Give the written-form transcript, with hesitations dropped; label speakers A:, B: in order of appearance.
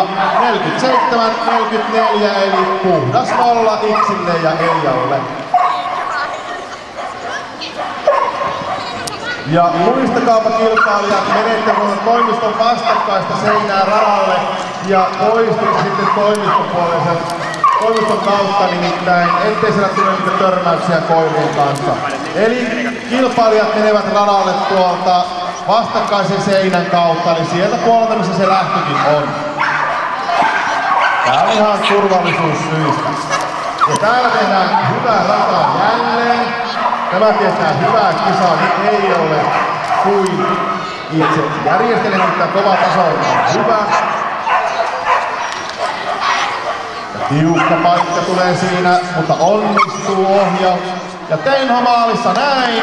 A: Ja 47-44 eli puhdas nolla Xille ja Eijalle. Ja muistakaapa kilpailijat, menette toimiston vastakkaista seinää radalle ja poistuisi sitten toimiston kautta, nimittäin ettei siellä tule niitä törmäyksiä koirien kanssa. Eli kilpailijat menevät radalle tuolta vastakkaisen seinän kautta, eli sieltä puolelta missä se lähtökin on. Tää on ihan turvallisuussyistä. Ja täällä tehdään hyvää rataa jälleen. Tämä tietää hyvää kisaa, nyt ei ole kuin itse järjestelen, mutta kova taso on hyvä. Ja tiukka paikka tulee siinä, mutta onnistuu ohjaus. Ja Tenho maalissa näin.